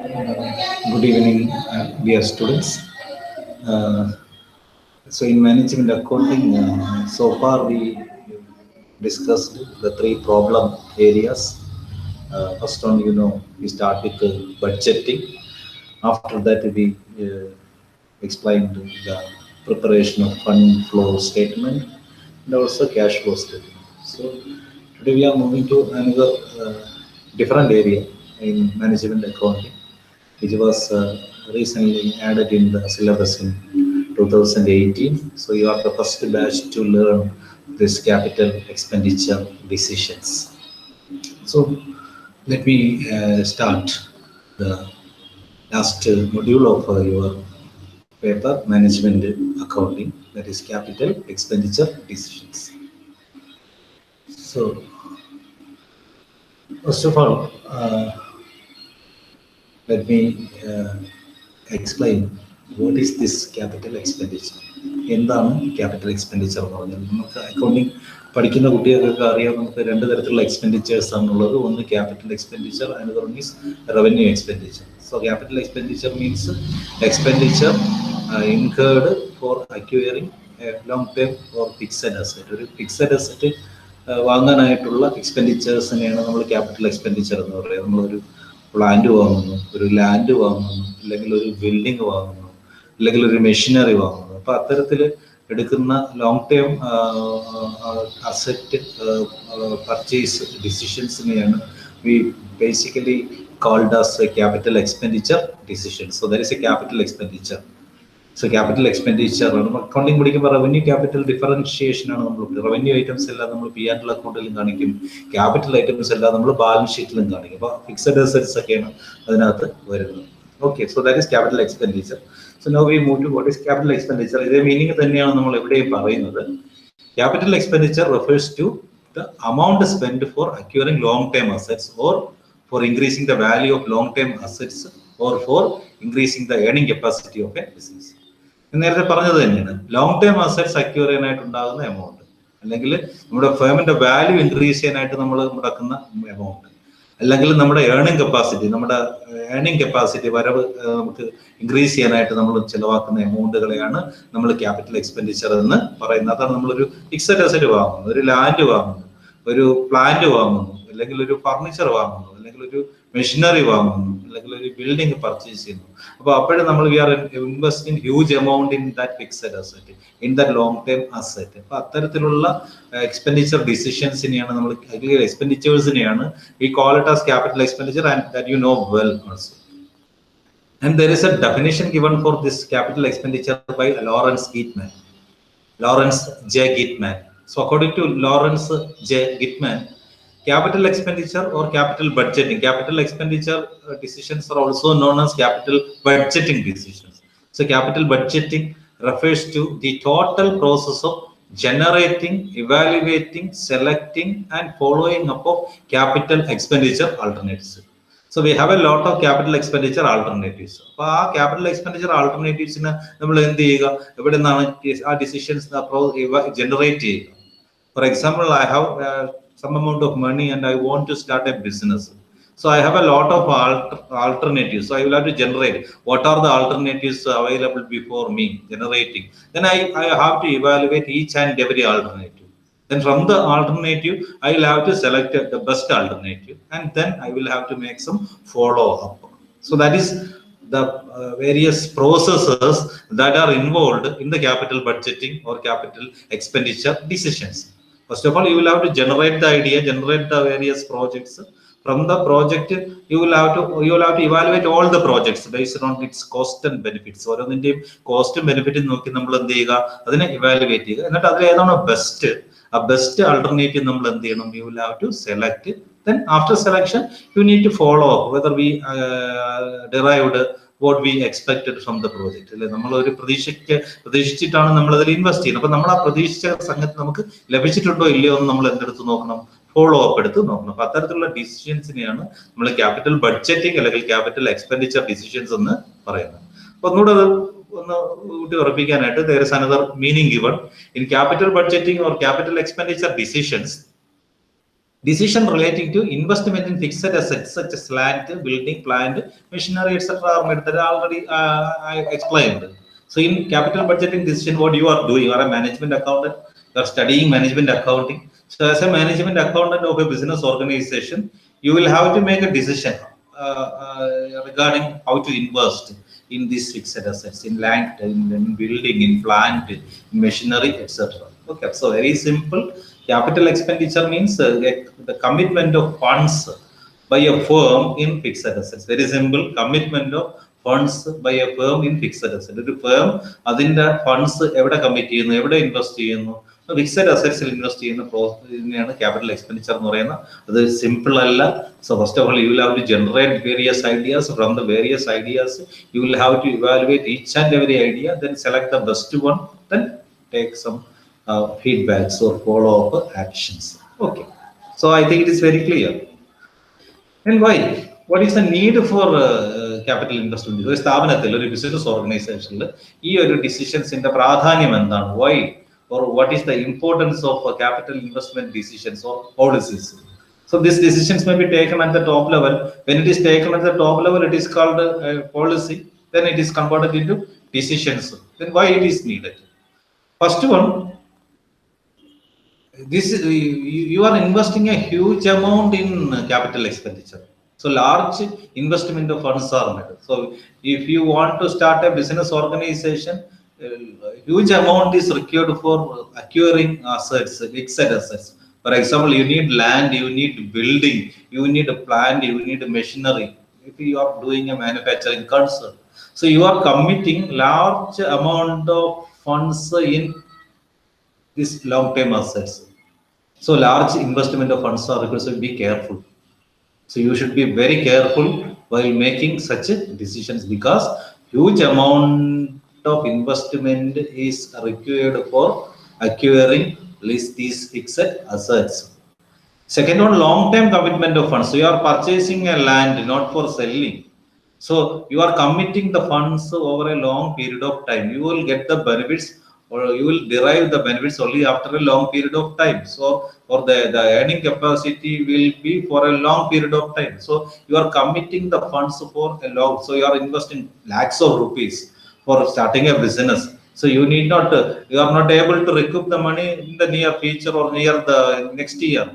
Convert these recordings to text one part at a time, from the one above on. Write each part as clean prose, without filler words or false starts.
Good evening, dear students. Uh, in management accounting, so far we discussed the three problem areas. First one, we start with budgeting. After that, we explained the preparation of fund flow statement and also cash flow statement. So today we are moving to another different area in management accounting, which was recently added in the syllabus in 2018. So you are the first batch to learn this capital expenditure decisions. So let me start the last module of your paper, management accounting, that is capital expenditure decisions. So first of all, let me explain what is this capital expenditure. എന്താണ് capital expenditure എന്ന് പറഞ്ഞാൽ? നമുക്ക് accounting പഠിക്കുന്ന കുട്ടികൾക്കൊക്കെ അറിയാം, നമുക്ക് രണ്ട് തരത്തിലുള്ള എക്സ്പെൻഡിച്ചേഴ്സ് ആണുള്ളത്. ഒന്ന് capital expenditure, another one is revenue expenditure. So capital expenditure means expenditure incurred four acquiring long term or fixed asset. ഒരു ഫിക്സഡ് അസറ്റ് വാങ്ങാനായിട്ടുള്ള എക്സ്പെൻഡിച്ചേഴ്സിനെയാണ് നമ്മൾ ക്യാപിറ്റൽ എക്സ്പെൻഡിച്ചർ എന്ന് പറയുന്നത്. നമ്മളൊരു പ്ലാന്റ് വാങ്ങുന്നു, ഒരു ലാൻഡ് വാങ്ങുന്നു, അല്ലെങ്കിൽ ഒരു ബിൽഡിംഗ് വാങ്ങുന്നു, അല്ലെങ്കിൽ ഒരു മെഷീനറി വാങ്ങുന്നു. അപ്പൊ അത്തരത്തിൽ എടുക്കുന്ന ലോങ് ടേം അസറ്റ് പർച്ചേസ് ഡിസിഷൻസിനെയാണ് we basically called as capital expenditure decision. So that is a capital expenditure. So capital expenditure accounting പഠിക്കുമ്പോൾ റവന്യൂ ക്യാപിറ്റൽ ഡിഫറൻഷിയേഷൻ ആണ് നമ്മൾ. റവന്യൂ ഐറ്റംസ് എല്ലാം നമ്മൾ പി ആൻഡ് എൽ അക്കൗണ്ടിലും കാണിക്കും, ക്യാപിറ്റൽ ഐറ്റംസ് എല്ലാം നമ്മൾ balance ഷീറ്റിലും കാണിക്കും. അപ്പോൾ ഫിക്സഡ് അസറ്റ്സ് ഒക്കെയാണ് അതിനകത്ത് വരുന്നത്. Okay, so that is capital expenditure. So now we move to what is capital expenditure. ഇതേ മീനിങ് തന്നെയാണ് നമ്മൾ എവിടെയും പറയുന്നത്. Capital expenditure refers to the amount spent for acquiring long term assets or for increasing the value of long term assets or for increasing the earning capacity of a business. നേരത്തെ പറഞ്ഞത് തന്നെയാണ്, long term assets acquire ചെയ്യാനായിട്ട് ഉണ്ടാകുന്ന amount, അല്ലെങ്കിൽ നമ്മുടെ ഫേമിന്റെ value increase ചെയ്യാനായിട്ട് നമ്മൾ മുടക്കുന്ന amount, അല്ലെങ്കിൽ നമ്മുടെ ഏർണിംഗ് കപ്പാസിറ്റി വരവ് നമുക്ക് ഇൻക്രീസ് ചെയ്യാനായിട്ട് നമ്മൾ ചിലവാക്കുന്ന എമൗണ്ടുകളെയാണ് നമ്മൾ ക്യാപിറ്റൽ എക്സ്പെൻഡിച്ചർ എന്ന് പറയുന്നത്. അതാണ് നമ്മളൊരു ഫിക്സഡ് അസറ്റ് വാങ്ങുന്നു, ഒരു ലാൻഡ് വാങ്ങുന്നു, ഒരു പ്ലാന്റ് വാങ്ങുന്നു, അല്ലെങ്കിൽ ഒരു ഫർണിച്ചർ വാങ്ങുന്നു, അല്ലെങ്കിൽ ഒരു മെഷീനറി വാങ്ങുന്നു, അല്ലെങ്കിൽ ഒരു ബിൽഡിംഗ് പർച്ചേസ് ചെയ്യുന്നു. അപ്പോൾ അപ്പോഴും നമ്മൾ we are investing huge amount in that fixed asset, in that long term asset. അപ്പൊ അത്തരത്തിലുള്ള എക്സ്പെൻഡിച്ചർ ഡിസിഷൻസിനെയാണ് നമ്മൾ, എക്സ്പെൻഡിച്ചേഴ്സിനെയാണ് we call it as capital expenditure, and that you know well also. And there is a definition given for this capital expenditure by Lawrence J. Gitman. So according to Lawrence J. Gitman, capital expenditure or capital expenditure decisions are also known as capital budgeting decisions. So capital budgeting refers to the total process of generating, evaluating, selecting and following up of capital expenditure alternatives. So we have a lot of capital expenditure alternatives. അപ്പോൾ ആ capital expenditure ആൾട്ടർനേറ്റീവ്സിന് നമ്മൾ എന്ത് ചെയ്യുക, എവിടെ നിന്നാണ് ആ decisions generate ചെയ്യുക. For example, I have some amount of money and I want to start a business. So I have a lot of alternatives. So I will have to generate what are the alternatives available before me generating. Then I have to evaluate each and every alternative. Then from the alternative, I will have to select the best alternative, and then I will have to make some follow up. So that is the various processes that are involved in the capital budgeting or capital expenditure decisions. First of all, you will have to generate the idea, generate the various projects. From the project, you will have to evaluate all the projects based on its cost and benefits. ഓരോന്നിന്റെയും കോസ്റ്റും ബെനിഫിറ്റും നോക്കി നമ്മൾ എന്ത് ചെയ്യുക, അതിനെ evaluate ചെയ്യുക. എന്നിട്ട് അതിൽ ഏതാണോ ബെസ്റ്റ് alternative നമ്മൾ എന്ത് ചെയ്യണം, you will have to select it. Then after selection, you need to follow up whether we derived what we expected from the project. അല്ലെ, നമ്മൾ ഒരു പ്രതീക്ഷിച്ചിട്ടാണ് നമ്മൾ അതിൽ ഇൻവെസ്റ്റ് ചെയ്യുന്നത്. അപ്പൊ നമ്മൾ ആ പ്രതീക്ഷിച്ച സംഗതി നമുക്ക് ലഭിച്ചിട്ടുണ്ടോ ഇല്ലയോ എന്ന് നമ്മൾ എന്തെടുത്ത് നോക്കണം, ഫോളോ അപ്പ് എടുത്ത് നോക്കണം. അപ്പൊ അത്തരത്തിലുള്ള ഡിസിഷൻസിനെയാണ് നമ്മൾ ക്യാപിറ്റൽ ബഡ്ജറ്റിംഗ് അല്ലെങ്കിൽ ക്യാപിറ്റൽ എക്സ്പെൻഡിച്ചർ ഡിസിഷൻസ് എന്ന് പറയുന്നത്. അപ്പൊ ഒന്നുകൂടെ അത് ഒന്ന് കൂട്ടി ഉറപ്പിക്കാനായിട്ട്, there is another meaning given in capital budgeting or capital expenditure decisions. Decision relating to investment in fixed assets such as land, building, plant, machinery, etc. are made that already I explained. So in capital budgeting decision, what you are doing, you are a management accountant, you are studying management accounting. So as a management accountant of a business organization, you will have to make a decision regarding how to invest in these fixed assets, in land, in building, in plant, in machinery, etc. Okay, so very simple. Capital expenditure means the commitment of funds by a firm in fixed assets. Very simple. Commitment of funds by a firm in fixed assets. The firm അതിന്റെ funds എവിടെ commit ചെയ്യുന്നു, എവിടെ invest ചെയ്യുന്നു, fixed അസറ്റ്സിൽ invest ചെയ്യുന്ന പ്രോസസ്സിനെയാണ് capital expenditure എന്ന് പറയുന്നത്. അത് simple അല്ല. So first of all, you will have to generate various ideas. From the various ideas, you will have to evaluate each and every idea, then select the best one, then take some feedbacks or follow-up actions. Okay. So I think it is very clear. And why? What is the need for capital investment? ഒരു സ്ഥാപനത്തിൽ, ഒരു business ഓർഗനൈസേഷനിൽ ഈ ഒരു ഡിസിഷൻസിന്റെ പ്രാധാന്യം എന്താണ്? Why? Or what is the importance of capital investment decisions or policies? So these decisions may be taken at the top level. When it is taken at the top level, it is called a policy. Then it is converted into decisions. Then why it is needed? First one, this you are investing a huge amount in capital expenditure. So large investment of funds are made. So if you want to start a business organization, huge amount is required for acquiring assets, fixed assets. For example, you need land, you need building, you need a plant, you need a machinery. If you are doing a manufacturing concern, so you are committing large amount of funds in these long-term assets. So large investment of funds are required. So be careful. So you should be very careful while making such decisions, because huge amount of investment is required for acquiring these fixed assets. Second one, long-term commitment of funds. So you are purchasing a land not for selling. So you are committing the funds over a long period of time. You will get the benefits, or you will derive the benefits only after a long period of time. So, or the earning capacity will be for a long period of time. So you are committing the funds for a long. So you are investing lakhs of rupees for starting a business. So you need not, you are not able to recoup the money in the near future or near the next year.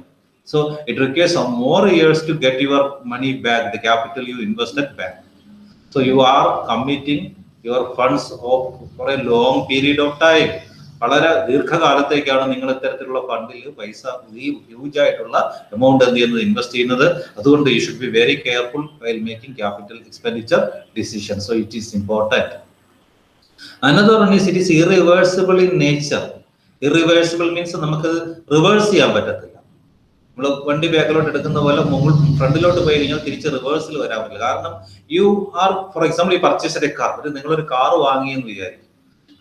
So it requires some more years to get your money back, the capital you invested back. So you are committing your funds for a long period of time. വളരെ ദീർഘകാലത്തേക്കാണ് നിങ്ങൾ ഇത്തരത്തിലുള്ള ഫണ്ടിൽ പൈസ, ഈ huge ആയിട്ടുള്ള amount എന്ത് ചെയ്യുന്നത്, invest ചെയ്യുന്നത്. അതുകൊണ്ട് you should be very careful while making capital expenditure decision. So it is important. Another one is it is irreversible in nature. Irreversible means നമുക്ക് റിവേഴ്സ് ചെയ്യാൻ പറ്റത്തില്ല. നമ്മൾ വണ്ടി ബാക്കിലോട്ട് എടുക്കുന്ന പോലെ ഫ്രണ്ടിലോട്ട് പോയി കഴിഞ്ഞാൽ തിരിച്ച് റിവേഴ്സിൽ വരാൻ പറ്റില്ല. കാരണം യു ആർ, ഫോർ എക്സാമ്പിൾ, ഈ പർച്ചേസ് എ കാർ. നിങ്ങളൊരു കാർ വാങ്ങിയെന്ന് വിചാരിക്കും.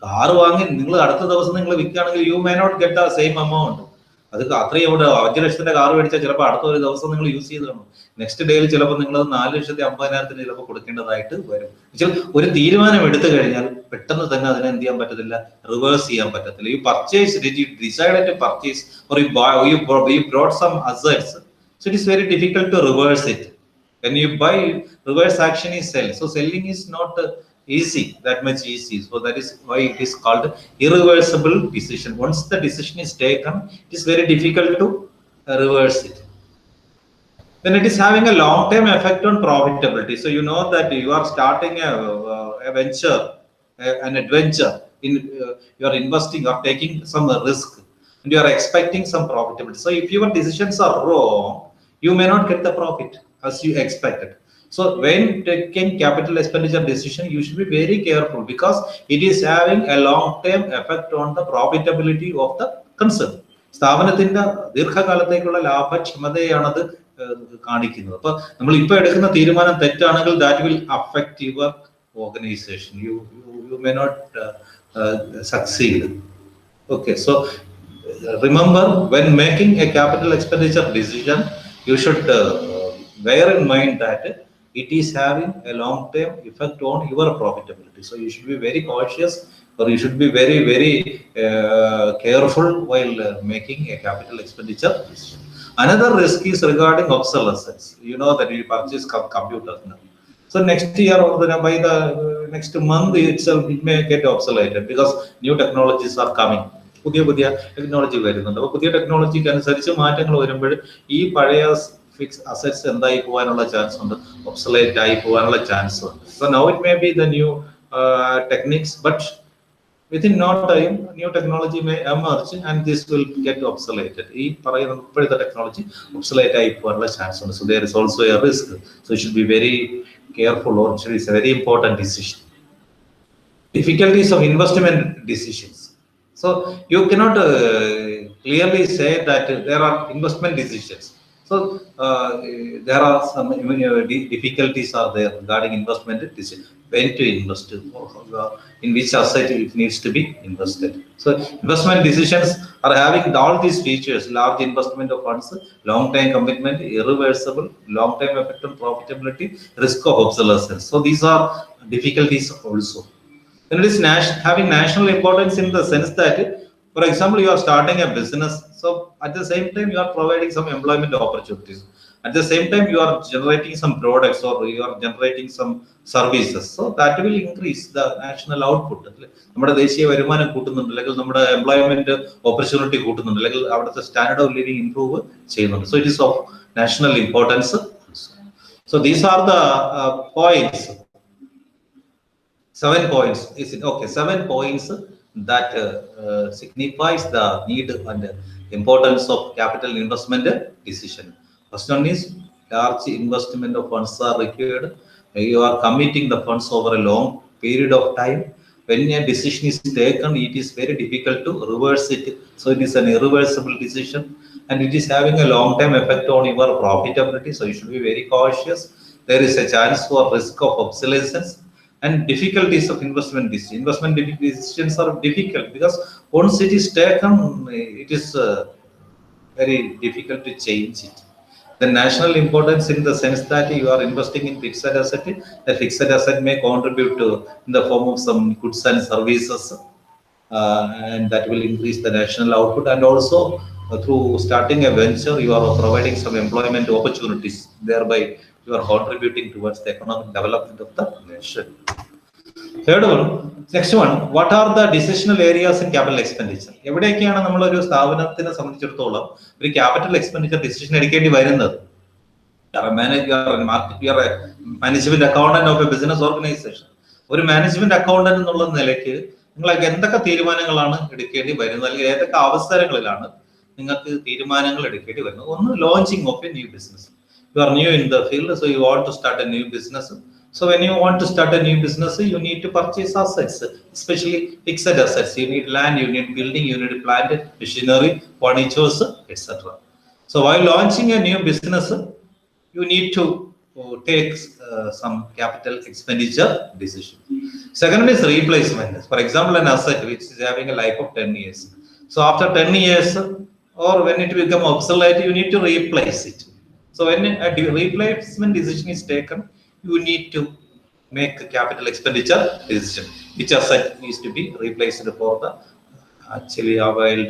കാർ വാങ്ങി നിങ്ങൾ അടുത്ത ദിവസം നിങ്ങൾ വിൽക്കുകയാണെങ്കിൽ you may not get the same amount. അത് അത്രയും ഇവിടെ 5 ലക്ഷത്തിന്റെ കാർ മേടിച്ചാൽ ചിലപ്പോൾ അടുത്ത ഒരു ദിവസം നിങ്ങൾ യൂസ് ചെയ്ത് കാണും. നെക്സ്റ്റ് ഡേയിൽ ചിലപ്പോൾ നിങ്ങൾ 4,50,000 ചിലപ്പോൾ കൊടുക്കേണ്ടതായിട്ട് വരും. ഒരു തീരുമാനം എടുത്തു കഴിഞ്ഞാൽ പെട്ടെന്ന് തന്നെ അതിനെ എന്ത് ചെയ്യാൻ പറ്റത്തില്ല, റിവേഴ്സ് ചെയ്യാൻ പറ്റത്തില്ല. You purchase, you decided to purchase, or you brought some assets, so it is very difficult to reverse it. When you buy, reverse action is sell. So selling is not easy, that much easy. So that is why it is called irreversible decision. Once the decision is taken, it is very difficult to reverse it. Then it is having a long-term effect on profitability. So you know that you are starting a venture, an adventure. You are investing, you are taking some risk, and you are expecting some profitability. So if your decisions are wrong, you may not get the profit as you expected. So when taking capital expenditure decision, you should be very careful, because it is having a long-term effect on the profitability of the concern. സ്ഥാപനത്തിന്റെ ദീർഘകാലത്തേക്കുള്ള ലാഭക്ഷമതയാണത് കാണിക്കുന്നത്. അപ്പൊ നമ്മൾ ഇപ്പൊ എടുക്കുന്ന തീരുമാനം തെറ്റാണെങ്കിൽ that will affect your organization. You may not succeed. Okay, so remember, when making a capital expenditure decision, you should bear in mind that it is having a long-term effect on your profitability. So you should be very cautious, or you should be very careful while making a capital expenditure decision. Another risk is regarding obsolescence. You know that we purchase computers now. So next year or by the next month itself, it may get obsoleted because new technologies are coming. പുതിയ പുതിയ technology വരുന്നുണ്ട്. അപ്പോൾ പുതിയ ടെക്നോളജിക്ക് അനുസരിച്ച് മാറ്റങ്ങൾ വരുമ്പോൾ ഈ പഴയ ഫിക്സ് അസറ്റ്സ് എന്തായി പോകാനുള്ള ചാൻസ് ഉണ്ട്, ഒബ്സൊലേറ്റ് ആയി പോകാനുള്ള ചാൻസ് ഉണ്ട്. So now it may be the new techniques, but within no time new technology may emerge and this will get obsoleted. ഈ പറയുന്ന ഇപ്പോഴത്തെ ടെക്നോളജി ഒബ്സൊലേറ്റ് ആയി പോകാനുള്ള ചാൻസ് ഉണ്ട്. So there is also a risk. So you should be very careful, or actually it's a very important decision. Difficulties of investment decisions. So you cannot clearly say that there are investment decisions. So there are some difficulties are there regarding investment decision. When to invest, in which asset it needs to be invested. So investment decisions are having all these features: large investment of funds, long-term commitment, irreversible, long-term effect on profitability, risk of obsolescence. So these are difficulties also. Then it is having national importance in the sense that, for example, you are starting a business. So at the same time, you are providing some employment opportunities. At the same time, you are generating some products or you are generating some services. So that will increase the national output. നമ്മുടെ ദേശീയ വരുമാനം കൂട്ടുന്നുണ്ട്, അല്ലെങ്കിൽ നമ്മുടെ employment opportunity കൂട്ടുന്നുണ്ട്, അല്ലെങ്കിൽ അവിടുത്തെ standard of living improve ചെയ്യുന്നുണ്ട്. So it is of national importance. So these are the points. 7 points. Is it okay? 7 points that signifies the need and importance of capital investment decision. First one is large investment of funds are required. You are committing the funds over a long period of time. When a decision is taken, it is very difficult to reverse it. So it is an irreversible decision, and it is having a long-term effect on your profitability. So you should be very cautious. There is a chance for risk of obsolescence. And difficulties of investment decisions. Investment decisions are difficult because once it is taken, it is very difficult to change it. The national importance in the sense that you are investing in fixed asset. The fixed asset may contribute to in the form of some goods and services, and that will increase the national output. And also through starting a venture, you are providing some employment opportunities. Thereby, you are contributing towards the economic development of the nation. Third one, next one, what are the decisional areas in capital expenditure? എവിടെയൊക്കെയാണ് നമ്മൾ ഒരു സ്ഥാപനത്തിനെ സംബന്ധിച്ചിടത്തോളം ഒരു capital expenditure decision എടുക്കേണ്ടി വരുന്നത്? Management accountant of A business organisation. ഒരു management accountant എന്നുള്ള നിലയ്ക്ക് നിങ്ങൾ എന്തൊക്കെ തീരുമാനങ്ങളാണ് എടുക്കേണ്ടി വരുന്നത്, അല്ലെങ്കിൽ ഏതൊക്കെ അവസരങ്ങളിലാണ് നിങ്ങൾക്ക് തീരുമാനങ്ങൾ എടുക്കേണ്ടി വരുന്നത്? ഒന്ന്, launching of A new business. You are new in the field, so you want to start a new business. So when you want to start a new business, you need to purchase assets, especially fixed assets. You need land, you need building, you need plant, machinery, furniture, etc. So while launching a new business, you need to take some capital expenditure decision. Second is replacement. For example, an asset which is having a life of 10 years. So after 10 years, or when it becomes obsolete, you need to replace it. So when a replacement decision is taken, you need to make a capital expenditure decision. Which asset needs to be replaced for the actually already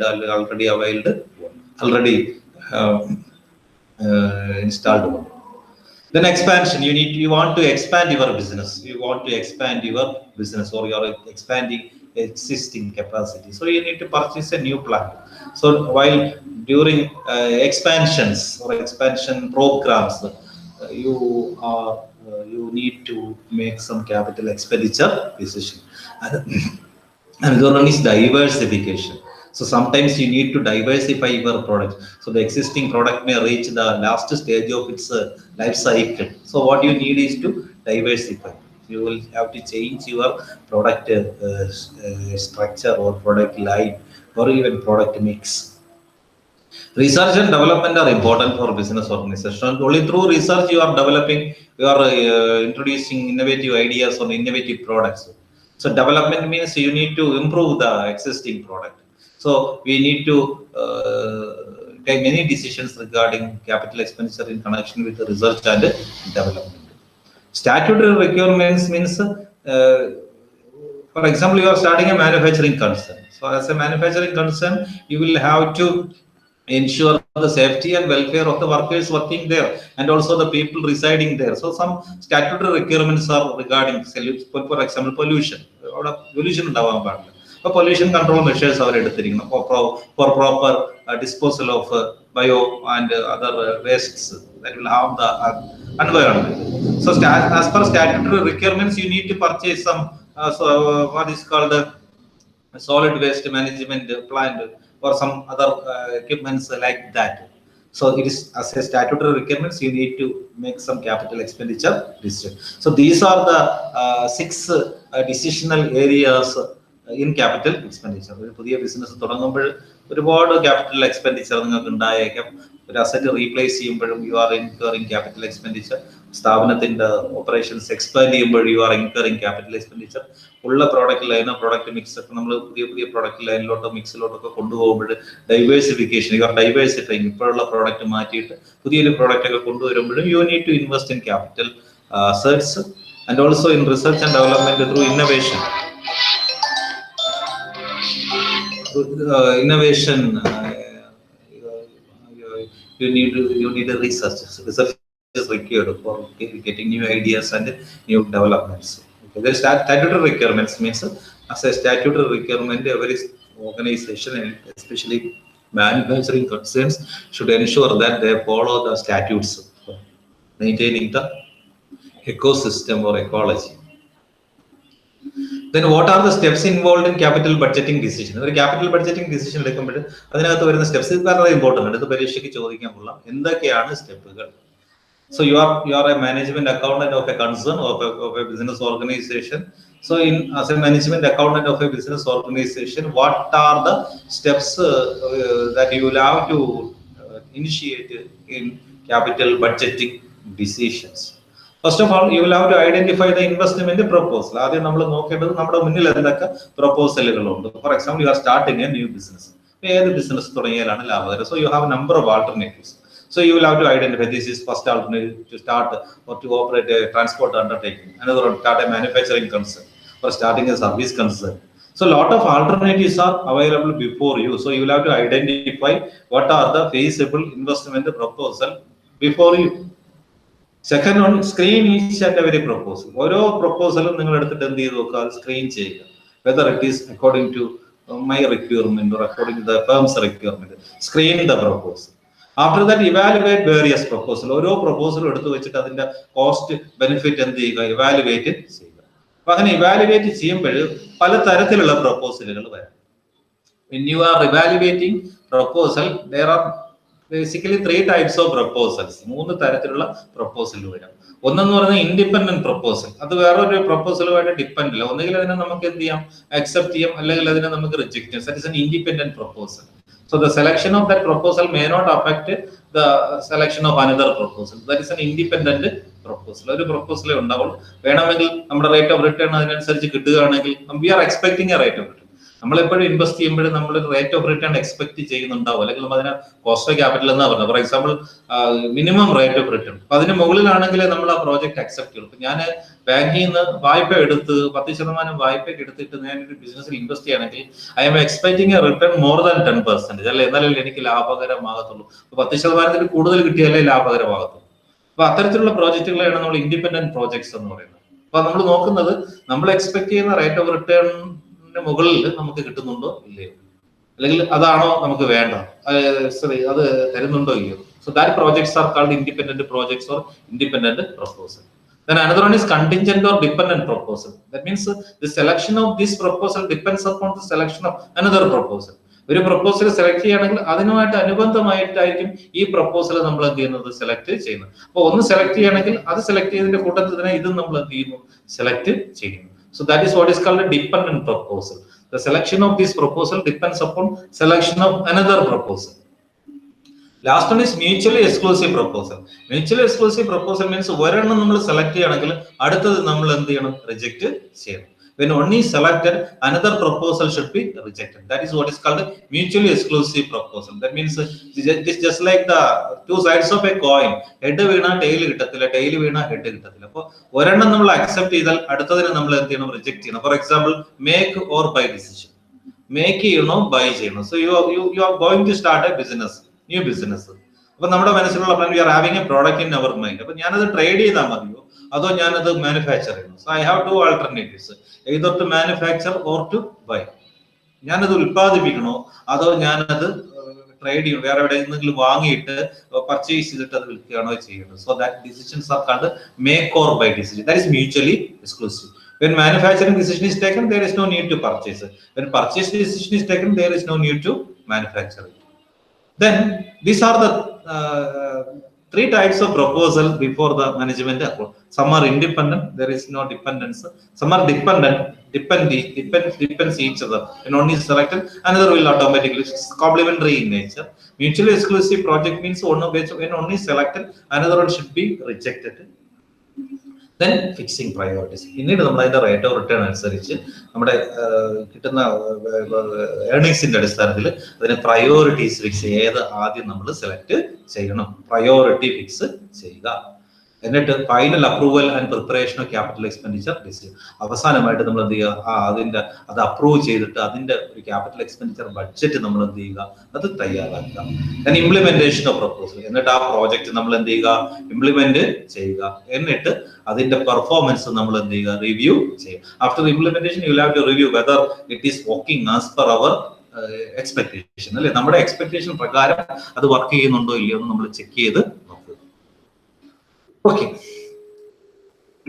installed one. Then expansion. You want to expand your business. You want to expand your business, or you are expanding existing capacity. So you need to purchase a new plant. So while during expansions or expansion programs, you need to make some capital expenditure decision. Another one is diversification. So sometimes you need to diversify your product. So the existing product may reach the last stage of its life cycle. So what you need is to diversify. You will have to change your product structure or product line, or even product mix. Research and development are important for business organization. Only through research you are developing, you are introducing innovative ideas or innovative products. So development means you need to improve the existing product. So we need to take many decisions regarding capital expenditure in connection with the research and development. Statutory requirements means, for example, you are starting a manufacturing concern. So as a manufacturing concern, you will have to ensure the safety and welfare of the workers working there and also the people residing there. So some statutory requirements are regarding, for example, pollution. Pollution ഉണ്ടാവാൻ പാടില്ല. അപ്പോൾ pollution control measures അവർ എടുത്തിരിക്കണം for proper disposal of bio and other wastes that will harm the environment. So as per statutory requirements, you need to purchase some what is called solid waste management plant or some other equipments like that. So it is as a statutory requirements, you need to make some capital expenditure decision. So these are the six decisional areas in capital expenditure. ഒരു പുതിയ business തുടങ്ങുമ്പോൾ ഒരുപാട് capital expenditure നിങ്ങൾക്ക് ഉണ്ടായേക്കാം. ഒരു asset replace ചെയ്യുമ്പോഴും you are incurring capital expenditure. സ്ഥാപനത്തിന്റെ operations expand ചെയ്യുമ്പോൾ you are incurring capital expenditure. ഉള്ള പ്രോഡക്റ്റ് ലൈനോ പ്രോഡക്റ്റ് മിക്സ് ഒക്കെ നമ്മൾ പുതിയ പ്രോഡക്റ്റ് ലൈനിലോട്ടോ മിക്സിലോട്ടൊക്കെ കൊണ്ടുപോകുമ്പോൾ ഡൈവേഴ്സിഫിക്കേഷൻ, യു ആർ ഡൈവേഴ്സിഫൈങ്. ഇപ്പോഴുള്ള പ്രോഡക്റ്റ് മാറ്റിയിട്ട് പുതിയൊരു പ്രോഡക്റ്റ് ഒക്കെ കൊണ്ടുവരുമ്പോഴും you need to invest in capital assets and also in research and development through innovation. Innovation, you need a research is required for getting new ideas and new developments. Okay. The statutory requirements means, as a statutory requirement, every organization and especially manufacturing concerns should ensure that they follow the statutes for maintaining the ecosystem or ecology. Then what are the steps involved in capital budgeting decision? ഒരു capital budgeting decision എടുക്കുമ്പോൾ അതിനകത്ത് വരുന്ന steps വളരെ important ആണ്. ഇത് പരീക്ഷയ്ക്ക് ചോദിക്കാൻ കൊള്ളാം. എന്തൊക്കെയാണ് സ്റ്റെപ്പുകൾ? So you are a management accountant of a concern of a business organization. So as a management accountant of a business organization, what are the steps that you will have to initiate in capital budgeting decisions? First of all, you will have to identify the investment proposal. ആദ്യം നമ്മൾ നോക്കേണ്ടത് നമ്മുടെ മുന്നിൽ എന്തൊക്കെ പ്രൊപ്പോസലുകളുണ്ട്. For example, you are starting a new business. ഏത് business തുടങ്ങിയാലാണ് ലാഭകരം? So you have number of alternatives. So you will have to identify this is first alternative to start or to operate a transport undertaking, another one start a manufacturing concern or starting a service concern. So a lot of alternatives are available before you. So you will have to identify what are the feasible investment proposal before you. Second one, screen each and every proposal. ഓരോ പ്രൊപ്പോസലും നിങ്ങൾ എടുത്തിട്ട് എന്ത് ചെയ്ത് നോക്കുക, screen ചെയ്യുക. Whether it is according to my requirement or according to the firm's requirement. Screen the proposal. After that, evaluate various proposals. ഓരോ പ്രൊപ്പോസലും എടുത്തു വെച്ചിട്ട് അതിന്റെ കോസ്റ്റ് ബെനിഫിറ്റ് എന്ത് ചെയ്യുക, ഇവാലുവേറ്റ് ചെയ്യുക. അപ്പൊ അങ്ങനെ ഇവാലുവേറ്റ് ചെയ്യുമ്പോൾ പല തരത്തിലുള്ള പ്രൊപ്പോസലുകൾ വരാം. When you are evaluating proposal, there are basically 3 types of proposals. 3 തരത്തിലുള്ള പ്രൊപ്പോസൽ വരാം. ഒന്നെന്ന് പറയുന്നത് ഇൻഡിപെൻഡന്റ് പ്രൊപ്പോസൽ. അത് വേറൊരു പ്രൊപ്പോസലുമായിട്ട് ഡിപ്പെൻഡ് ഇല്ല. ഒന്നുകിൽ അതിനെ നമുക്ക് എന്ത് ചെയ്യാം, അക്സെപ്റ്റ് ചെയ്യാം, അല്ലെങ്കിൽ അതിനെ നമുക്ക് റിജക്ട് ചെയ്യാം. That is an independent proposal. So the selection of that proposal may not affect the selection of another proposal. That is an independent proposal. ഒരു പ്രൊപ്പോസൽ ഉണ്ടാവുള്ളൂ. വേണമെങ്കിൽ നമ്മുടെ റേറ്റ് ഓഫ് റിട്ടേൺ അതിനനുസരിച്ച് കിട്ടുകയാണെങ്കിൽ we are expecting a rate of return. നമ്മളെപ്പോഴും invest ചെയ്യുമ്പോഴും നമ്മൾ rate of return expect ചെയ്യുന്നുണ്ടാവും, അല്ലെങ്കിൽ നമ്മൾ അതിനെ കോസ്റ്റ് ഓഫ് ക്യാപിറ്റൽ എന്നാ പറയുന്നത്. For example, minimum rate of return. അപ്പൊ അതിന് മുകളിലാണെങ്കിൽ നമ്മൾ ആ പ്രോജക്ട് അക്സെപ്റ്റ് ചെയ്യും. ഇപ്പൊ ഞാൻ ബാങ്കിൽ നിന്ന് വായ്പ എടുത്ത് 10% വായ്പയ്ക്ക് എടുത്തിട്ട് ഞാൻ ഒരു ബിസിനസ്സിൽ ഇൻവെസ്റ്റ് ചെയ്യണമെങ്കിൽ I M expecting A return more than 10%. അല്ലെ, എന്നാലല്ലേ എനിക്ക് ലാഭകരമാകത്തുള്ളൂ. 10% കൂടുതൽ കിട്ടിയാലേ ലാഭകരമാകത്തുള്ളൂ. അപ്പൊ അത്തരത്തിലുള്ള പ്രോജക്റ്റുകളാണ് നമ്മൾ ഇൻഡിപെൻഡന്റ് പ്രോജക്ട്സ് എന്ന് പറയുന്നത്. അപ്പൊ നമ്മൾ നോക്കുന്നത് നമ്മൾ എക്സ്പെക്ട് ചെയ്യുന്ന റേറ്റ് ഓഫ് റിട്ടേൺ മുകളിൽ നമുക്ക് കിട്ടുന്നുണ്ടോ ഇല്ലയോ, അല്ലെങ്കിൽ അതാണോ നമുക്ക് വേണ്ട, അത് തരുന്നുണ്ടോ ഇല്ലയോ. So that projects are called independent projects or independent proposal. Then another one is contingent or dependent proposal. That means the selection of this proposal depends upon the selection of another proposal. ഒരു proposal select ചെയ്യുകയാണെങ്കിൽ അതിനുമായിട്ട് അനുബന്ധമായിട്ടായിരിക്കും ഈ proposal നമ്മൾ എന്ത് ചെയ്യുന്നത്, select ചെയ്യുന്നത്. അപ്പൊ ഒന്ന് select ചെയ്യുകയാണെങ്കിൽ അത് സെലക്ട് ചെയ്തതിന്റെ കൂട്ടത്തിൽ തന്നെ ഇതും നമ്മൾ എന്ത് ചെയ്യുന്നു, സെലക്ട് ചെയ്യുന്നു. So that is what is called a dependent proposal. The selection of this proposal depends upon selection of another proposal. Last one is mutually exclusive proposal. Mutually exclusive proposal means ഒരെണ്ണം നമ്മൾ select ചെയ്യണമെങ്കിൽ അടുത്തത് നമ്മൾ എന്ത് ചെയ്യണം, reject ചെയ്യണം. When one is selected, another proposal should be rejected. That is what is called a mutually exclusive proposal. That means it is just like the 2 sides of a coin. Head Veena tail കിട്ടത്തില്ല, tail വീണാ head കിട്ടത്തില്ല. അപ്പോൾ ഒരെണ്ണം നമ്മൾ accept ചെയ്താൽ അടുത്തതിനെ നമ്മൾ എന്ത് ചെയ്യണം, reject ചെയ്യണം. For example, make or buy decision. Make ചെയ്യണോ, buy ചെയ്യണോ. So you are going to start a business. New business. അപ്പൊ നമ്മുടെ മനസ്സിലുള്ള plan, we are having a product in our mind. അപ്പൊ ഞാനത് ട്രേഡ് ചെയ്താൽ മതിയോ അതോ ഞാനത് മാനുഫാക്ചർ ചെയ്യണം? So I have two alternatives, either to manufacture or to buy. ഞാനത് ഉൽപ്പാദിപ്പിക്കണോ അതോ ഞാനത് ട്രേഡ് ചെയ്യണം, വേറെ എവിടെയെങ്കിലും വാങ്ങിയിട്ട് പർച്ചേസ് ചെയ്തിട്ട് അത് വിൽക്കുകയാണോ ചെയ്യേണ്ടത്? So that decisions are called make or buy decision. That is mutually exclusive. When manufacturing decision is taken, there is no need to purchase it. When purchase decision is taken, there is no need to manufacture it. Then these are the three types of proposal before the management approach. Some are independent, there is no dependence. Some are dependent, depends each other. When one is selected, another will automatically. It's complementary in nature. Mutually exclusive project means when one is selected, another one should be rejected. Then fixing priorities. പിന്നീട് നമ്മൾ അതിന്റെ rate of return അനുസരിച്ച് നമ്മുടെ കിട്ടുന്ന ഏർണിങ്സിന്റെ അടിസ്ഥാനത്തിൽ അതിന് priorities fix ചെയ്യുക. ഏത് ആദ്യം നമ്മൾ സെലക്ട് ചെയ്യണം, പ്രയോറിറ്റി ഫിക്സ് ചെയ്യുക. എന്നിട്ട് final approval and preparation of capital expenditure decision. അവസാനമായിട്ട് നമ്മൾ എന്ത് ചെയ്യുക, അത് അപ്രൂവ് ചെയ്തിട്ട് അതിന്റെ ഒരു ക്യാപിറ്റൽ എക്സ്പെൻഡിച്ചർ ബഡ്ജറ്റ് നമ്മൾ എന്ത് ചെയ്യുക, അത് തയ്യാറാക്കുക. then implementation of proposal. എന്നിട്ട് ആ പ്രോജക്റ്റ് നമ്മൾ എന്ത് ചെയ്യുക, ഇംപ്ലിമെന്റ് ചെയ്യുക. എന്നിട്ട് അതിന്റെ പെർഫോമൻസ് നമ്മൾ എന്ത് ചെയ്യുക, റിവ്യൂ ചെയ്യുക. After implementation you will have to review whether it is working as per our expectation. അല്ലെ, നമ്മുടെ എക്സ്പെക്ടേഷൻ പ്രകാരം അത് വർക്ക് ചെയ്യുന്നുണ്ടോ ഇല്ലയോ എന്ന് നമ്മൾ ചെക്ക് ചെയ്ത് നോക്കുക. Okay.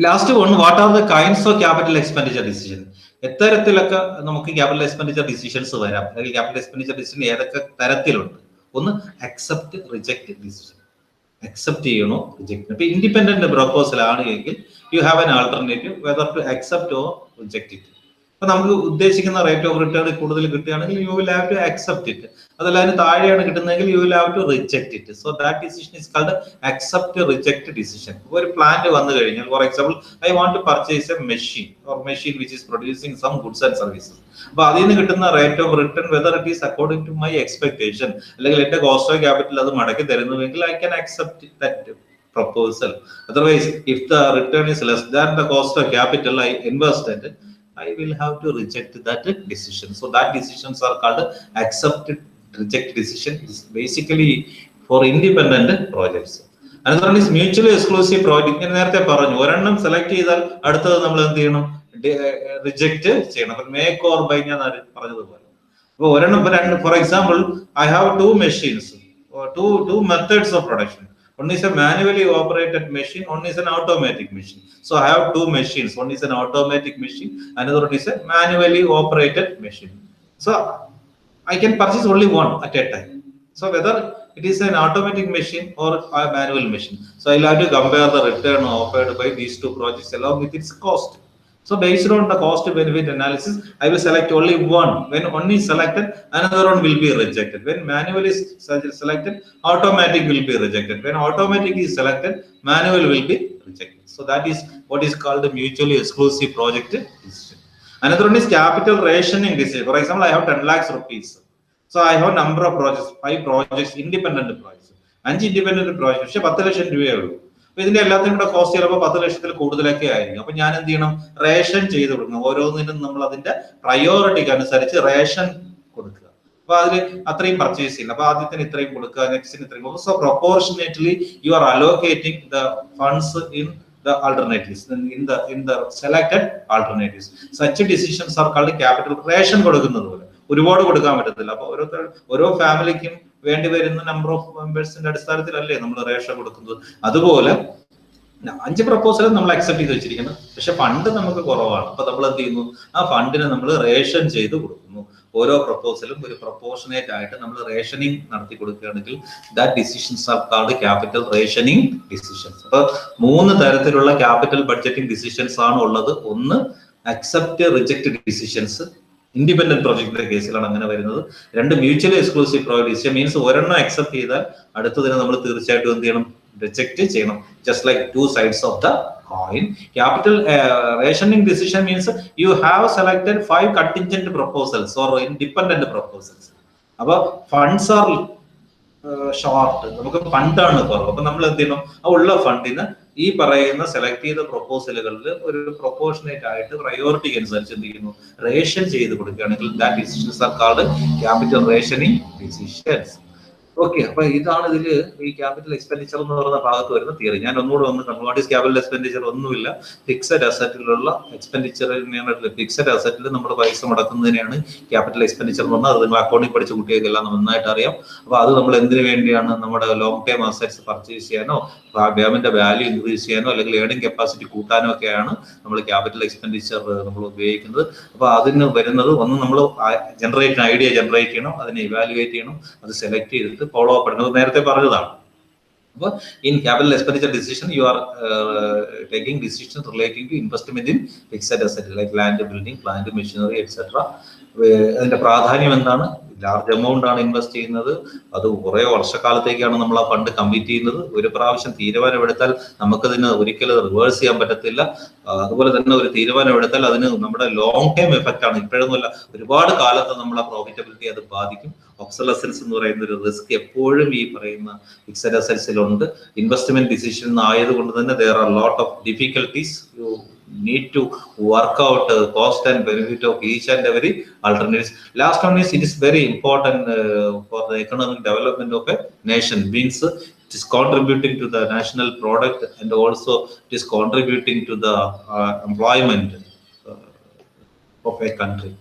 Last one, what are the kinds of capital expenditure decision? എത്തരത്തിലൊക്കെ നമുക്ക് ക്യാപിറ്റൽ എക്സ്പെൻഡിച്ചർ ഡിസിഷൻസ് വരാം, അല്ലെങ്കിൽ ക്യാപിറ്റൽ എക്സ്പെൻഡിച്ചർ ഡിസിഷൻ ഏതൊക്കെ തരത്തിലുണ്ട്? ഒന്ന്, അക്സെപ്റ്റ് റിജക്ട് ഡിസിഷൻ. അക്സെപ്റ്റ് ചെയ്യണോ റിജക്ട്. ഇപ്പൊ ഇൻഡിപെൻഡന്റ് പ്രൊപ്പോസൽ ആണ് എങ്കിൽ you have an alternative whether to accept or reject it. അപ്പൊ നമുക്ക് ഉദ്ദേശിക്കുന്ന റേറ്റ് ഓഫ് റിട്ടേൺ കൂടുതൽ കിട്ടുകയാണെങ്കിൽ you will have to accept it. അതല്ല അതിന് താഴെയാണ് കിട്ടുന്നതെങ്കിൽ you will have to reject it. So that decision is called accept reject decision. ഒരു പ്ലാന്റ് വന്നു കഴിഞ്ഞാൽ, for example I want to purchase a machine or machine which is producing some goods and services. അപ്പൊ അതിൽ നിന്ന് കിട്ടുന്ന rate of return whether it is according to my expectation, അല്ലെങ്കിൽ എന്റെ cost of capital അത് മടക്കി തരുന്നുവെങ്കിൽ I can accept that proposal. Otherwise, if the return is less than the cost of capital I invested, I will have to reject that decision. So that decisions are called accept reject decision. Is basically for independent projects. Another one is mutually exclusive project. ഞാൻ നേരത്തെ പറഞ്ഞു, ഒരെണ്ണം select ചെയ്താൽ അടുത്തത് നമ്മൾ എന്ത് ചെയ്യണം, reject ചെയ്യണം. അപ്പൊ മേക്ക് ഓർ ബൈ ഞാൻ പറഞ്ഞതുപോലെ. അപ്പൊ ഒരെണ്ണം, for example I have two machines, two methods of production. One is a manually operated machine, one is an automatic machine. So I have two machines. One is an automatic machine, another one is a manually operated machine. So I can purchase only one at a time. So whether it is an automatic machine or a manual machine, so I'll have to compare the return offered by these two projects along with its cost. So based on the cost benefit analysis, I will select only one. When one is selected, another one will be rejected. When manual is selected, automatic will be rejected. When automatic is selected, manual will be rejected. So that is what is called the mutually exclusive project decision. Another one is capital rationing decision. For example, I have 10 lakhs rupees. So I have number of projects, 5 projects, independent projects. 5 independent projects. പക്ഷേ 10 ലക്ഷം രൂപയേ ഉള്ളൂ. അപ്പൊ ഇതിന്റെ എല്ലാത്തിനും കൂടെ cost ചിലപ്പോൾ 10 ലക്ഷത്തിൽ കൂടുതലൊക്കെ ആയിരിക്കും. അപ്പൊ ഞാൻ എന്ത് ചെയ്യണം, റേഷൻ ചെയ്ത് കൊടുക്കണം. ഓരോന്നിനും നമ്മൾ അതിന്റെ പ്രയോറിറ്റിക്ക് അനുസരിച്ച് റേഷൻ കൊടുക്കുക. അപ്പൊ അതിൽ അത്രയും പർച്ചേസ് ചെയ്യില്ല, അപ്പൊ ആദ്യത്തിന് ഇത്രയും കൊടുക്കുക, നെക്സ്റ്റിന് ഇത്രയും കൊടുക്കുക. So proportionately you are allocating the funds in the alternatives, in the selected alternatives. Such decisions are called capital ration കൊടുക്കുന്നത് പോലെ. ഒരുപാട് കൊടുക്കാൻ പറ്റത്തില്ല. അപ്പൊ ഓരോ ഫാമിലിക്കും വേണ്ടി വരുന്ന നമ്പർ ഓഫ് മെമ്പേഴ്സിന്റെ അടിസ്ഥാനത്തിലല്ലേ നമ്മൾ റേഷൻ കൊടുക്കുന്നത്. അതുപോലെ 5 പ്രപ്പോസലും നമ്മൾ അക്സെപ്റ്റ് ചെയ്ത് വെച്ചിരിക്കുന്നു, പക്ഷെ ഫണ്ട് നമുക്ക് കുറവാണ്. അപ്പൊ നമ്മൾ എന്ത് ചെയ്യുന്നു, ആ ഫണ്ടിനെ നമ്മൾ റേഷൻ ചെയ്ത് കൊടുക്കുന്നു. ഓരോ പ്രപ്പോസലും ഒരു പ്രൊപ്പോർഷനേറ്റ് ആയിട്ട് നമ്മൾ റേഷനിങ് നടത്തി കൊടുക്കുകയാണെങ്കിൽ that decisions are called capital rationing decisions. അപ്പൊ 3 തരത്തിലുള്ള ക്യാപിറ്റൽ ബഡ്ജറ്റിംഗ് ഡിസിഷൻസ് ആണ് ഉള്ളത്. ഒന്ന്, അക്സെപ്റ്റ് റിജക്ട് ഡിസിഷൻസ്, ഇൻഡിപെൻഡന്റ് പ്രോജക്റ്റിന്റെ കേസിലാണ് അങ്ങനെ വരുന്നത്. 2, mutually exclusive project decision means ഒരെണ്ണം അക്സെപ്റ്റ് ചെയ്താൽ അടുത്തതിനെ നമ്മൾ തീർച്ചയായിട്ടും എന്ത് ചെയ്യണം, റിജക്ട് ചെയ്യണം. Just like 2 sides of the coin. Capital rationing decision means you have selected 5 contingent proposals or independent proposals. Appo funds are short, നമുക്ക് ഫണ്ടാണ് കുറവ്. അപ്പൊ നമ്മൾ എന്ത് ചെയ്യണം, ആ ഉള്ള ഫണ്ടിന് ഈ പറയുന്ന സെലക്ട് ചെയ്ത പ്രൊപ്പോസലുകളിൽ ഒരു പ്രൊപ്പോർഷനേറ്റ് ആയിട്ട് പ്രയോറിറ്റിക്ക് അനുസരിച്ച് എന്ത് ചെയ്യുന്നു, റേഷൻ ചെയ്ത് കൊടുക്കുകയാണെങ്കിൽ that decisions are called capital rationing decisions. Okay, അപ്പൊ ഇതാണ് ഇതില് ഈ ക്യാപിറ്റൽ എക്സ്പെൻഡിച്ചർ എന്ന് പറയുന്ന ഭാഗത്ത് വരുന്ന തിയറി. ഞാൻ ഒന്നുകൂടെ വാട്ട് ഈസ് ക്യാപിറ്റൽ എക്സ്പെൻഡിച്ചർ? ഒന്നുമില്ല, ഫിക്സഡ് അസറ്റിലുള്ള എക്സ്പെൻഡിച്ചറിനെയാണ്. ഫിക്സഡ് അസറ്റിൽ നമ്മൾ പൈസ മുടക്കുന്നതിനെയാണ് ക്യാപിറ്റൽ എക്സ്പെൻഡിച്ചർ എന്ന് പറഞ്ഞാൽ. അത് നിങ്ങൾ അക്കൗണ്ടിൽ പഠിച്ച കുട്ടികൾക്കെല്ലാം നന്നായിട്ട് അറിയാം. അപ്പൊ അത് നമ്മൾ എന്തിനു വേണ്ടിയാണ്? നമ്മുടെ ലോങ് ടൈം അസറ്റ്സ് പർച്ചേസ് ചെയ്യാനോ, ഡാമിന്റെ വാല്യൂ ഇൻക്രീസ് ചെയ്യാനോ, അല്ലെങ്കിൽ ഏർണിംഗ് കപ്പാസിറ്റി കൂട്ടാനോ ഒക്കെയാണ് നമ്മൾ ക്യാപിറ്റൽ എക്സ്പെൻഡിച്ചർ നമ്മൾ ഉപയോഗിക്കുന്നത്. അപ്പൊ അതിന് വരുന്നത് ഒന്ന്, നമ്മൾ ഐഡിയ ജനറേറ്റ് ചെയ്യണം, അതിനെ ഇവാലുവേറ്റ് ചെയ്യണം, അത് സെലക്ട് ചെയ്തിട്ട് ഫോളോ അപ്പ് എടുക്കുന്നത്. നേരത്തെ പറഞ്ഞതാണ്. അപ്പോൾ in capital expenditure decision you are taking decision relating to investment in fixed asset like land, building, plant, machinery etcetera. അതിന്റെ പ്രാധാന്യം എന്താണ്? ലാർജ് എമൗണ്ട് ആണ് ഇൻവെസ്റ്റ് ചെയ്യുന്നത്. അത് കുറെ വർഷക്കാലത്തേക്കാണ് നമ്മൾ ആ ഫണ്ട് കമ്മിറ്റ് ചെയ്യുന്നത്. ഒരു പ്രാവശ്യം തീരുമാനമെടുത്താൽ നമുക്കതിന് ഒരിക്കലും റിവേഴ്സ് ചെയ്യാൻ പറ്റത്തില്ല. അതുപോലെ തന്നെ ഒരു തീരുമാനമെടുത്താൽ അതിന് നമ്മുടെ ലോങ് ടൈം എഫക്റ്റ് ആണ്. ഇപ്പോഴൊന്നുമല്ല, ഒരുപാട് കാലത്ത് നമ്മളെ പ്രോഫിറ്റബിലിറ്റി അത് ബാധിക്കും. ഒബ്സലസൻസ് എന്ന് പറയുന്ന ഒരു റിസ്ക് എപ്പോഴും ഈ പറയുന്ന ഫിക്സഡ് അസറ്റ്സിലുണ്ട്. ഇൻവെസ്റ്റ്മെന്റ് ഡിസിഷൻ ആയതുകൊണ്ട് തന്നെ there are lot of difficulties. You need to work out cost and benefit of each and every alternatives. Last one is, it is very important for the economic development of a nation. Means it is contributing to the national product, and also it is contributing to the employment of a country.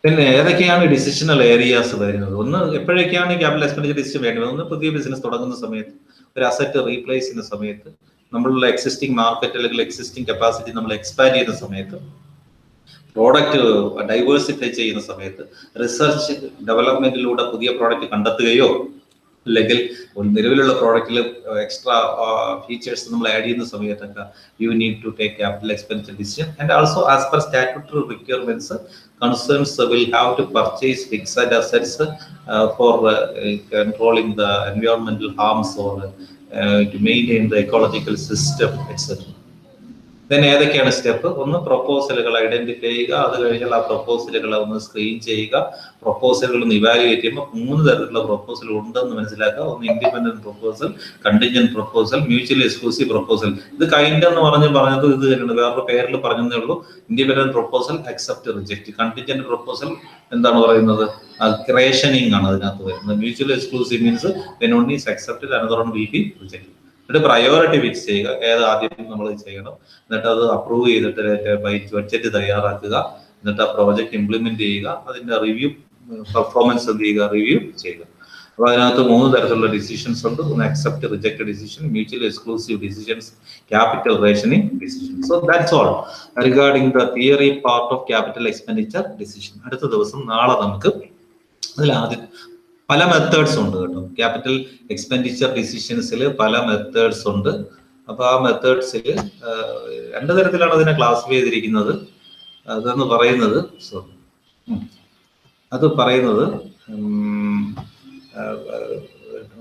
പിന്നെ ഏതൊക്കെയാണ് decisional areas വരുന്നത്? ഒന്ന്, എപ്പോഴൊക്കെയാണ് capital expenditure decision വേണ്ടത്? ഒന്ന്, പുതിയ business തുടങ്ങുന്ന സമയത്ത്, ഒരു അസറ്റ് റീപ്ലേസ് ചെയ്യുന്ന സമയത്ത്, നമ്മളുടെ എക്സിസ്റ്റിംഗ് മാർക്കറ്റ് അല്ലെങ്കിൽ എക്സിസ്റ്റിംഗ് കപ്പാസിറ്റി നമ്മൾ എക്സ്പാൻഡ് ചെയ്യുന്ന സമയത്ത്, പ്രോഡക്റ്റ് ഡൈവേഴ്സിഫൈ ചെയ്യുന്ന സമയത്ത്, റിസർച്ച് ഡെവലപ്മെന്റിലൂടെ പുതിയ പ്രോഡക്റ്റ് കണ്ടെത്തുകയോ, അല്ലെങ്കിൽ നിലവിലുള്ള പ്രോഡക്റ്റിൽ എക്സ്ട്രാ ഫീച്ചേഴ്സ് നമ്മൾ ആഡ് ചെയ്യുന്ന സമയത്തൊക്കെ you need to take capital expenditure decision. And also as per statutory requirements, concerns will have to purchase fixed assets for controlling the environmental harms or to maintain the ecological system, etc. Then ഏതൊക്കെയാണ് step? ഒന്ന്, പ്രൊപ്പോസലുകൾ identify ചെയ്യുക. അത് കഴിഞ്ഞാൽ ആ പ്രൊപ്പോസലുകൾ ഒന്ന് screen ചെയ്യുക. പ്രൊപ്പോസലുകൾ ഒന്ന് evaluate ചെയ്യുമ്പോൾ 3 തരത്തിലുള്ള പ്രൊപ്പോസൽ ഉണ്ടെന്ന് മനസ്സിലാക്കുക. ഒന്ന് independent proposal, contingent proposal, mutually exclusive proposal. ഇത് കൈൻഡ് എന്ന് പറഞ്ഞത് ഇത് തന്നെയാണ്, വേറൊരു പേരിൽ പറഞ്ഞതേ ഉള്ളൂ. Independent proposal, accept, reject. Contingent proposal എന്താണ് പറയുന്നത്? റേഷനിങ് ആണ് അതിനകത്ത് വരുന്നത്. Mutually exclusive means when one is accepted, another one will be rejected. എന്നിട്ട് പ്രയോറിറ്റി ഫിക്സ് ചെയ്യുക, ഏത് ആദ്യം നമ്മൾ ചെയ്യണം. എന്നിട്ട് അത് അപ്രൂവ് ചെയ്തിട്ട് ബഡ്ജറ്റ് തയ്യാറാക്കുക. എന്നിട്ട് ആ പ്രോജക്റ്റ് ഇംപ്ലിമെന്റ് ചെയ്യുക. അതിന്റെ റിവ്യൂ, പെർഫോമൻസ് എന്ത് ചെയ്യുക? റിവ്യൂ ചെയ്യുക. അപ്പൊ അതിനകത്ത് 3 തരത്തിലുള്ള ഡിസിഷൻസ് ഉണ്ട്. ഒന്ന് accept, reject decision, mutually exclusive decisions, capital rationing decision. So that's all regarding the theory part of capital expenditure decision. അടുത്ത ദിവസം നാളെ നമുക്ക് അതിലാദ്യം പല മെത്തേഡ്സ് ഉണ്ട് കേട്ടോ. ക്യാപിറ്റൽ എക്സ്പെൻഡിച്ചർ ഡിസിഷൻസിൽ പല മെത്തേഡ്സ് ഉണ്ട്. അപ്പൊ ആ മെത്തേഡ്സിൽ 2 തരത്തിലാണ് അതിനെ ക്ലാസിഫൈ ചെയ്തിരിക്കുന്നത്. അതെന്ന് പറയുന്നത്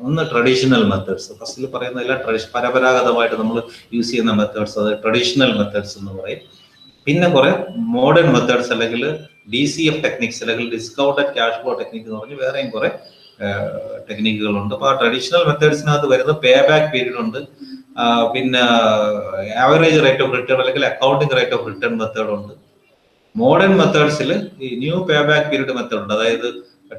ഒന്ന് ട്രഡീഷണൽ മെത്തേഡ്സ്. ഫസ്റ്റിൽ പറയുന്നതെല്ലാം പരമ്പരാഗതമായിട്ട് നമ്മൾ യൂസ് ചെയ്യുന്ന മെത്തേഡ്സ്, അത് ട്രഡീഷണൽ മെത്തേഡ്സ് എന്ന് പറയും. പിന്നെ കുറെ മോഡേൺ മെത്തേഡ്സ് അല്ലെങ്കിൽ DCF ടെക്നിക്സ് അല്ലെങ്കിൽ ഡിസ്കൗണ്ടഡ് ക്യാഷ് ഫ്ലോ ടെക്നിക് എന്ന് പറഞ്ഞ് വേറെയും കുറെ ടെക്നിക്കുകളുണ്ട്. അപ്പൊ ആ ട്രഡീഷണൽ മെത്തേഡ്സിനകത്ത് വരുന്ന പേ ബാക്ക് പീരീഡ് ഉണ്ട്. പിന്നെ ആവറേജ് റേറ്റ് ഓഫ് റിട്ടേൺ അല്ലെങ്കിൽ accounting rate of return method ഉണ്ട്. മോഡേൺ മെത്തേഡ്സിൽ ഈ new pay back period method ഉണ്ട്. അതായത്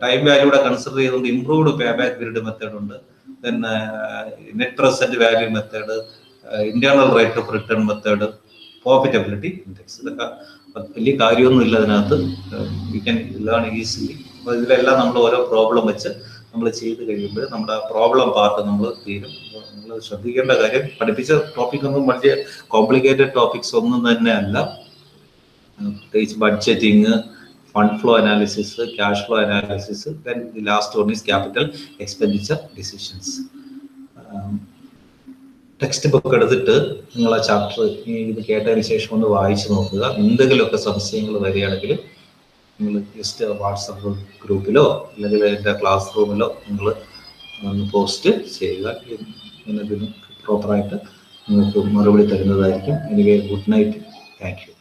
ടൈം വാല്യൂടെ കൺസിഡർ ചെയ്തുകൊണ്ട് improved pay back period method ഉണ്ട്. പിന്നെ net present value method, internal rate of return method, profitability index. ഇതൊക്കെ വലിയ കാര്യമൊന്നും ഇല്ല അതിനകത്ത്. You can learn easily. അപ്പോൾ ഇതിലെല്ലാം നമ്മൾ ഓരോ പ്രോബ്ലം വെച്ച് നമ്മൾ ചെയ്ത് കഴിയുമ്പോൾ നമ്മുടെ പ്രോബ്ലം പാർട്ട് നമ്മൾ തീരും. നമ്മൾ ശ്രദ്ധിക്കേണ്ട കാര്യം, പഠിപ്പിച്ച ടോപ്പിക് ഒന്നും വലിയ കോംപ്ലിക്കേറ്റഡ് ടോപ്പിക്സ് ഒന്നും തന്നെ അല്ല. പ്രത്യേകിച്ച് budgeting, fund flow analysis, cash flow analysis, then the last one is capital expenditure decisions. Text book എടുത്തിട്ട് നിങ്ങൾ ആ ചാപ്റ്റർ ഇത് കേട്ടതിന് ശേഷം ഒന്ന് വായിച്ചു നോക്കുക. എന്തെങ്കിലുമൊക്കെ സംശയങ്ങൾ വരികയാണെങ്കിൽ നിങ്ങൾ ജസ്റ്റ് വാട്സപ്പ് ഗ്രൂപ്പിലോ അല്ലെങ്കിൽ എൻ്റെ ക്ലാസ് റൂമിലോ നിങ്ങൾ ഒന്ന് പോസ്റ്റ് ചെയ്യുക. ഇതിന് പ്രോപ്പറായിട്ട് നിങ്ങൾക്ക് മറുപടി തരുന്നതായിരിക്കും. Anyway, good night. Thank you.